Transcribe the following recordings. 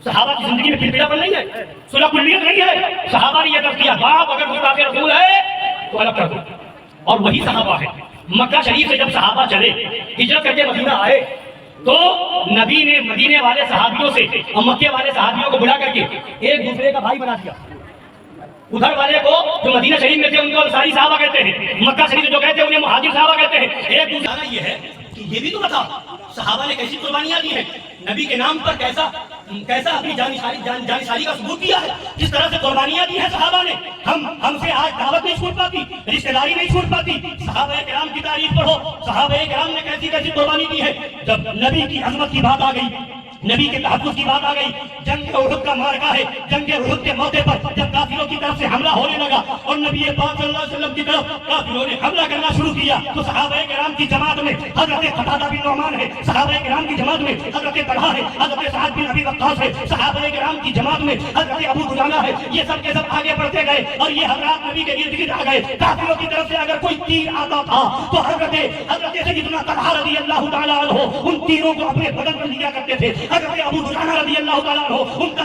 صحابہ کی زندگی میں پھر پن نہیں ہے، صلح کلیت نہیں ہے. صحابہ نے یہ درد کیا باپ اگر گستاخ رسول ہے تو الگ کر دو. اور وہی صحابہ ہے مکہ شریف سے جب صحابہ چلے ہجرت کر کے مدینہ آئے تو نبی نے مدینے والے صحابیوں سے اور مکے والے صحابیوں کو بلا کر کے ایک دوسرے کا بھائی بنا دیا. ادھر والے کو جو مدینہ شریف میں تھے ان کو انصاری صحابہ کہتے ہیں، مکہ شریف جو کہتے ہیں انہیں مہاجر صحابہ کہتے ہیں. ایک دوسرا یہ ہے کہ یہ بھی تو بتا صحابہ نے کیسی قربانیاں دی ہیں، نبی کے نام پر کیسا اپنی جانشاری کا ثبوت دیا ہے، کس طرح سے قربانیاں دی ہیں صحابہ نے. ہم سے آج دعوت نہیں چھوٹ پاتی، رشتہ داری نہیں چھوٹ پاتی. صحابہ کرام کی تعریف پڑھو، صحابہ کرام نے کیسی قربانی دی ہے. جب نبی کی عظمت کی بات آ گئی، نبی کے تحفظ کی بات آ گئی، جنگ احد کا معرکہ ہے، جنگ احد کے موقع پر جب کافروں کی طرف سے حملہ ہونے لگا اور نبی پاک صلی اللہ علیہ وسلم کی طرف کافروں نے حملہ کرنا شروع کیا تو صحابہ کرام کی جماعت میں حضرت قتادہ بن نعمان ہے، صحابہ کرام کی جماعت میں حضرت طلحہ ہے، حضرت سعد بن ابی وقاص ہے، صحابہ کرام کی جماعت میں حضرت ابو دجانہ ہے. یہ سب کے سب آگے بڑھتے گئے اور یہ حضرات نبی کے ارد گرد آ گئے. کافروں کی طرف سے اگر کوئی تیر آتا تھا تو حضرت سیدنا طلحہ رضی اللہ تعالیٰ عنہ ان تیروں کو اپنے بدن پر لیا کرتے تھے. حضرت ابو دجانہ رضی اللہ تعالیٰ عنہ ان کا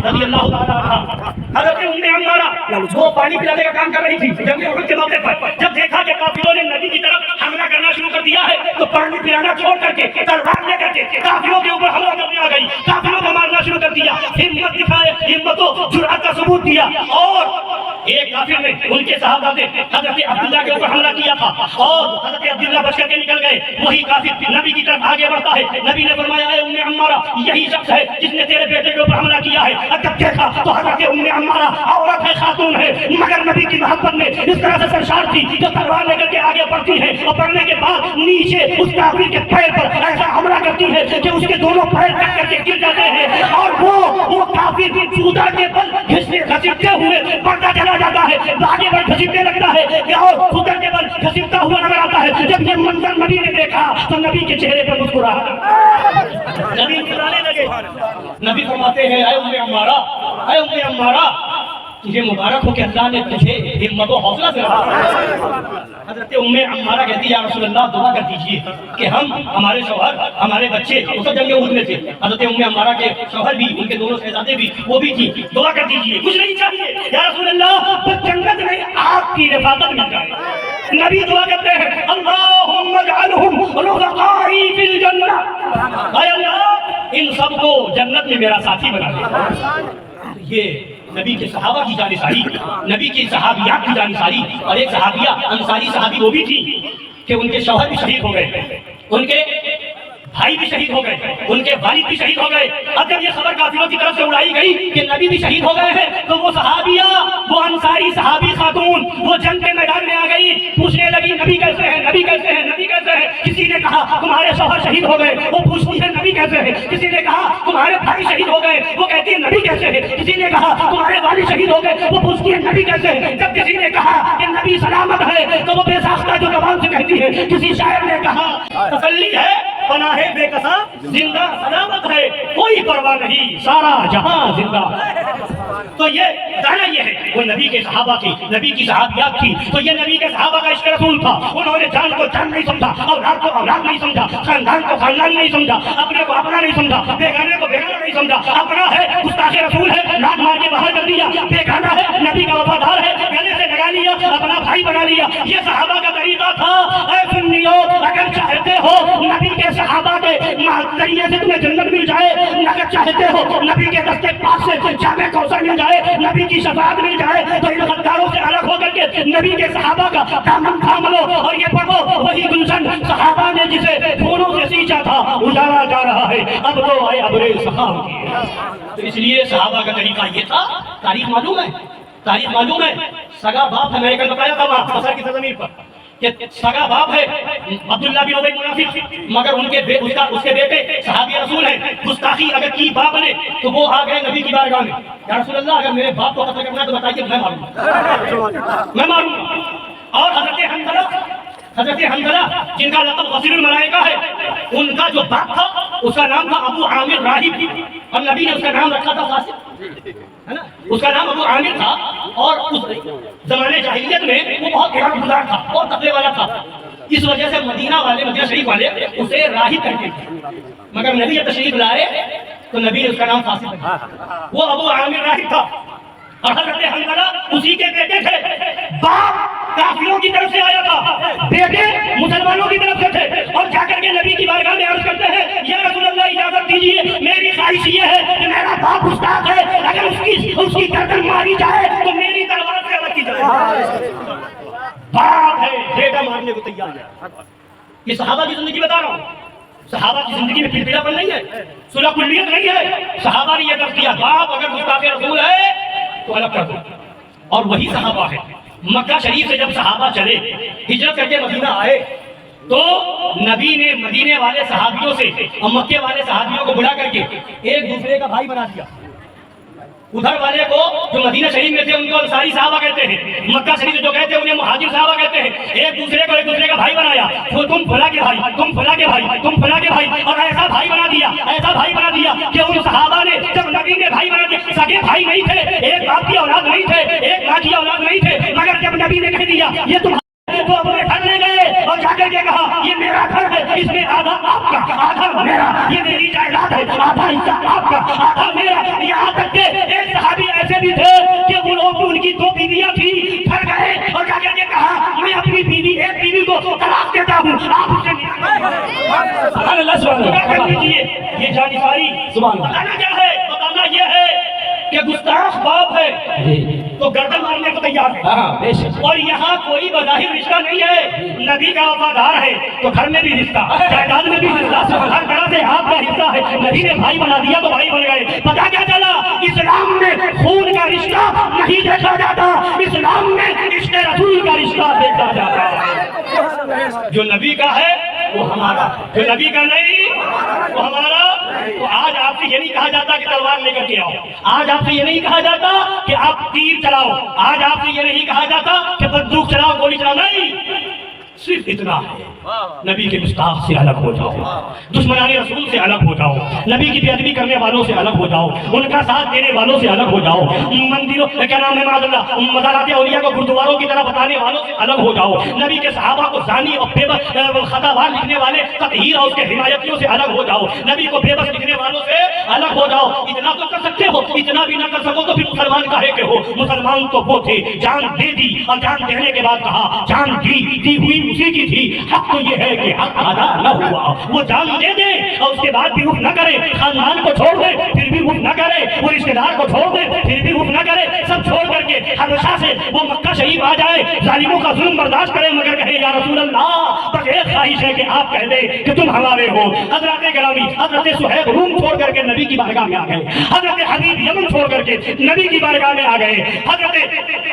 رضی اللہ تعالیٰ عنہ حضرت ام عمارہ وہ پانی پلانے کا کام کر رہی تھی جنگ احد کے موقع پر. جب دیکھا کہ کافروں نے نبی کی طرف حملہ کرنا شروع کر دیا ہے تو پانی پلانا چھوڑ کر کے تلوار لے کر کے کافروں کے اوپر حملہ کرنے آ گئی، کافروں کو مارنا شروع کر دیا. ہمت دکھائے، ہمت و جرأت کا ثبوت دیا. اور ایک کافر نے ان کے صحابہ نے حضرت عبداللہ کے اوپر حملہ کیا تھا اور حضرت عبداللہ بچ کر کے نکل گئے. وہی کافر نبی کی طرف آگے بڑھتا ہے. نبی نے فرمایا اے ام عمارہ یہی شخص ہے جس نے تیرے بیٹے کے اوپر حملہ کیا ہے. جب دیکھا تو حضرت ام عمارہ عورت ہے، خاتون ہے، مگر نبی کی محبت میں اس طرح سے سرشار تھی جو تلوار لے کر کے آگے بڑھتی ہے اور بڑھنے کے بعد نیچے اس کافر کے پیر پر ایسا حملہ کرتی ہے کہ اس کے دونوں پیر کٹ کر کے گر جاتے ہیں اور وہ کافر چودہ کے بل گھسیٹتے ہوئے بڑھتا چلا جاتا ہے، آگے بڑھ گھسیٹنے لگتا ہے اور خودر کے بل گھسیٹتا ہوا نظر آتا ہے. جب یہ منظر نبی نے دیکھا تو نبی کے چہرے پر مسکراہٹ، نبی مسکرانے لگے. نبی فرماتے ہیں اے ام عمارہ، اے ام عمارہ تجھے مبارک ہو کہ اللہ نے تجھے ہمت و حوصلہ سے رہا. حضرت ام عمارہ کہتی ہے یا رسول اللہ دعا کر دیجئے کہ ہم ہمارے شوہر ہمارے بچے اس جنگ احد میں تھے. حضرت ام عمارہ کے شوہر بھی ان کے دونوں شہزادے بھی وہ بھی تھی. دعا کر دیجئے کچھ نہیں چاہیے یا رسول اللہ بس جنت میں آپ کی رفاقت مل جائے. نبی دعا کرتے ہیں اللہم اجعلہم رفقائی فی الجنہ، اے اللہ ان سب کو جنت میں میرا ساتھی بنا دے. یہ نبی کے صحابہ کی جانشاری، نبی کی صحابیات کی جانشاری. اور ایک صحابیہ انصاری صحابی وہ بھی تھی کہ ان کے شوہر بھی شہید ہو گئے، ان کے بھائی بھی شہید ہو گئے، ان کے والد بھی شہید ہو گئے. اب جب یہ خبر کافروں کی طرف سے اڑائی گئی کہ نبی بھی شہید ہو گئے ہیں تو وہ صحابیہ، وہ انصاری صحابی خاتون وہ جنگ کے میدان میں آ گئی، پوچھنے لگی نبی کیسے ہیں، نبی کیسے ہیں، نبی کیسے ہیں. کسی نے کہا تمہارے شوہر شہید ہو گئے، وہ پوچھتی ہے نبی کیسے ہیں. کسی نے کہا تمہارے بھائی شہید ہو گئے، وہ کہتی ہے نبی کیسے ہیں. کسی نے کہا تمہارے والد شہید ہو گئے، وہ پوچھتی ہے نبی کیسے ہیں. جب کسی نے کہا کہ نبی سلامت ہے تو وہ بے ساختہ جو زبان سے کہتی ہے. کسی شاعر نے کہا تسلی ہے پناہ بے کسا زندہ سلامت ہے، کوئی پرواہ نہیں سارا جہاں زندہ. تو یہ کہنا یہ ہے وہ نبی کے صحابہ کی، نبی کی صحابیات کی. تو یہ نبی کے صحابہ کا عشق رسول تھا. انہوں نے جان کو جان نہیں سمجھا، اولاد کو اولاد نہیں سمجھا، خاندان کو خاندان نہیں سمجھا، اپنے کو اپنا نہیں سمجھا، بیگانے کو بیگانہ نہیں سمجھا. اپنا ہے گستاخ رسول ہے لات مار کے باہر کر دیا، بیگانہ ہے نبی کا وفادار ہے گلے سے لگا لیا، اپنا بھائی بنا لیا. یہ صحابہ کا طریقہ تھا. اے سنیو اگر چاہتے ہو نبی کے صحابہ کے ذریعے سے تمہیں جنت مل جائے، اگر چاہتے ہو نبی کے دستے پاس سے جامع کوثر مل جائے، نبی کی شفاعت مل جائے تو ان غداروں سے الگ ہو کر کے نبی کے صحابہ کا دامن تھام لو اور یہ پڑھو وہی گلشن صحابہ نے جسے پھولوں سے سینچا تھا اجالا جا رہا ہے اب تو اے ابرے سخاوت کی. تو اس لیے صحابہ کا طریقہ یہ تھا. تاریخ معلوم ہے، تاریخ معلوم ہے. سگا باپ امریکن بتایا تھا وہاں مصر کی سرزمین پر کہ سگا باپ ہے عبداللہ بن ابی منافق، مگر اس کے بیٹے صحابی رسول ہیں. گستاخی اگر کی باپ نے تو وہ آ گئے نبی کی بارگاہ میں یا رسول اللہ اگر میرے باپ کو قتل کرنا ہے تو بتائیے میں ماروں گا. اور حضرت حنظلہ جن کا لقب غسیل الملائکہ ہے، ان کا جو باپ تھا اس کا نام تھا ابو عامر راہب اور نبی نے اس کا نام رکھا تھا قاسم، ہے نا. اس کا نام ابو عامر تھا اور اس زمانے جاہلیت میں وہ بہت عبادت گزار تھا، بہت تقوی والا تھا. اس وجہ سے مدینہ شریف والے اسے راہب کہتے تھے. مگر نبی تشریف لائے تو نبی نے اس کا نام فاسق رکھا۔ وہ ابو عامر راہب تھا اور حضرت حنظلہ اسی کے بیٹے تھے۔ باپ کافروں کی طرف سے آیا تھا، بیٹے مسلمانوں کی طرف سے تھے، اور جا کر کے نبی کی بارگاہ میں عرض کرتے ہیں یا رسول اللہ اجازت دیجیے، میری خواہش یہ ہے کہ میرا باپ گستاخ ہے، اگر اس کی گردن ماری جائے تو میری تلوار سے الگ کی جائے۔ باپ ہے بیٹا مارنے کو تیار ہے۔ یہ صحابہ کی زندگی بتا رہا ہوں، صحابہ کی زندگی میں پھرپھرا پن نہیں ہے، صلح کلیت نہیں ہے۔ صحابہ نے یہ درس دیا باپ اگر گستاخ رسول ہے تو الگ کر دو۔ اور وہی صحابہ ہے مکہ شریف سے جب صحابہ چلے ہجرت کر کے مدینہ آئے تو نبی نے مدینے والے صحابیوں سے اور مکے والے صحابیوں کو بلا کر کے ایک دوسرے کا بھائی بنا دیا۔ ادھر والے کو جو مدینہ شریف میں تھے ان کو انصاری صحابہ کہتے ہیں، مکہ شریف جو کہتے ہیں انہیں مہاجر صحابہ کہتے ہیں۔ ایک دوسرے کا بھائی بنایا، تو تم فلاں کے بھائی، تم فلاں کے بھائی، تم فلاں کے بھائی، اور ایسا بھائی بنا دیا، ایسا بھائی بنا دیا کہ ان صحابہ نے جب نبی نے بھائی بنا دیا، سگے بھائی نہیں تھے، ایک باپ کی اولاد نہیں تھے، ایک ماں کی اولاد نہیں تھے، مگر جب نبی نے کہہ دیا یہ تم تو اپنے گھر لے گئے اور جا کر کے کہا یہ میرا گھر ہے، اس میں آدھا آپ کا آدھا میرا، یہ میری جائیداد ہے، آدھا حصہ آپ کا آدھا میرا۔ یہاں تک کہ ایک صحابی ایسے بھی تھے کہ وہ لوگ ان کی 2 بیویاں تھی، گھر گئے اور جا کر کے کہا میں اپنی بیوی ایک بیوی کو طلاق دیتا ہوں، آپ اسے سبحان اللہ سبحان دیجیے۔ یہ جانکاری بتانا کیا ہے؟ بتانا یہ ہے کہ گستاخ باپ ہے تو گردن مارنے کو تیار ہے، اور یہاں کوئی بظاہر رشتہ نہیں ہے، نبی کا وفادار ہے تو گھر میں بھی رشتہ، جائیداد میں بھی رشتہ، ہر طرح سے آپ کا حصہ ہے۔ نبی نے بھائی بنا دیا تو بھائی بن گئے۔ پتہ کیا چلا؟ اسلام میں خون کا رشتہ نہیں دیکھا جاتا، اسلام میں عشق رسول کا رشتہ دیکھا جاتا ہے۔ جو نبی کا ہے وہ ہمارا، جو نبی کا نہیں وہ ہمارا۔ تو آج آپ سے یہ نہیں کہا جاتا کہ تلوار لے کر کے آؤ، آج آپ سے یہ نہیں کہا جاتا کہ آپ تیر چلاؤ، آج آپ سے یہ نہیں کہا جاتا کہ بندوق چلاؤ، گولی چلاؤ، نہیں، صرف اتنا ہے نبی کے گستاخ سے الگ ہو جاؤ، دشمنان رسول سے الگ ہو جاؤ، نبی کی بے ادبی کرنے والوں سے الگ ہو جاؤ، ان کا ساتھ دینے والوں سے الگ ہو جاؤ، مندروں کیا نام ہے معاذ اللہ مزارات اولیاء کو گردواروں کی طرح بتانے والوں سے الگ ہو جاؤ، نبی کے صحابہ کو زانی اور بے بس خطاوار لکھنے والے تطہیر اور اس کے حمایتیوں سے الگ ہو جاؤ، نبی کو بے بس لکھنے والوں سے الگ ہو جاؤ۔ اتنا تو کر سکتے ہو، اتنا بھی نہ کر سکو تو پھر مسلمان کہے کہ ہو؟ مسلمان تو وہ تھے جان دے دی اور جان دینے کے بعد کہا جان دی ہوئی اسی کی تھی، حق تو یہ ہے کہ حق ادا نہ ہوا، وہ جان دے دے اور اس کے بعد بھی رخ نہ کرے، خاندان کو چھوڑ دے پھر بھی رخ نہ کرے، وہ رشتے دار کو چھوڑ دے پھر بھی رخ نہ کرے، سب چھوڑ کر کے حبشہ سے وہ مکہ شریف آ جائے، ظالموں کا ظلم برداشت کرے، مگر کہے یا رسول اللہ بس ایک خواہش ہے کہ آپ کہہ دیں کہ تم ہمارے ہو۔ حضرت گرامی حضرت صہیب روم چھوڑ کر کے نبی کی بارگاہ میں آ گئے، حضرت حبیب یمن چھوڑ کر کے نبی کی بارگاہ میں آ گئے، حضرت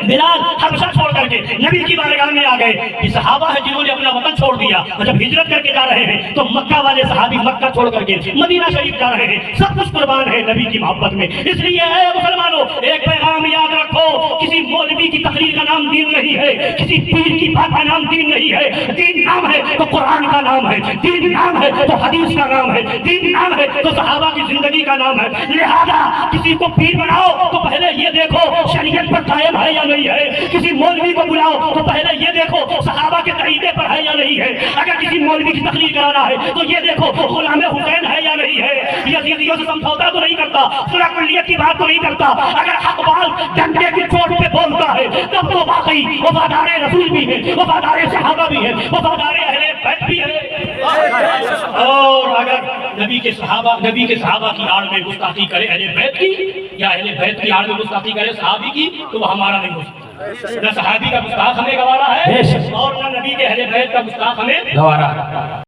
بلال حبشہ چھوڑ کر کے نبی کی بارگاہ میں آ گئے۔ یہ صحابہ ہے جنہوں نے اپنا وطن چھوڑ دیا، اور جب ہجرت کر کے جا رہے ہیں تو مکہ والے صحابی مکہ چھوڑ کر کے مدینہ شریف جا رہے ہیں، سب کچھ قربان ہے نبی کی محبت میں۔ اس لیے اے مسلمانوں ایک پیغام یاد رکھو، کسی مولوی کی تقریر کا نام دین نہیں ہے، کسی پیر کی بات کا نام دین نہیں ہے، دین نام ہے تو قرآن کا نام ہے، دین نام ہے تو حدیث کا نام ہے، دین نام ہے تو صحابہ کی زندگی کا نام ہے۔ لہذا کسی کو پیر بناؤ تو پہلے یہ دیکھو شریعت پر قائم ہے یا نہیں ہے، کسی مولوی کو بلاؤ تو پہلے یہ دیکھو صحابہ کے طریقے پر ہے یا نہیں ہے، اگر کسی مولوی کی تقریر کرانا ہے تو یہ دیکھو غلام حسین ہے یا نہیں ہے، یزیدیوں سے سمجھوتا تو نہیں کرتا، صلح کلیت کی بات تو نہیں کرتا، اگر حق بال ڈنڈے کی چوٹ پہ بولتا ہے تب تو واقعی وفادار رسول بھی ہے، وفادار صحابہ بھی ہے، وفادار اہل بیت بھی ہے۔ اور اگر نبی کے صحابہ کی آڑ میں گستاخی کرے اہل بیت کی، یا اہل بیت کی آڑ میں گستاخی کرے صحابی کی، تو وہ ہمارا نہیں ہو سکتا۔ نہ صحابی کا گستاخ ہمیں گوارا ہے اور نہ نبی کے اہل بیت کا گستاخ ہمیں گوارا ہے۔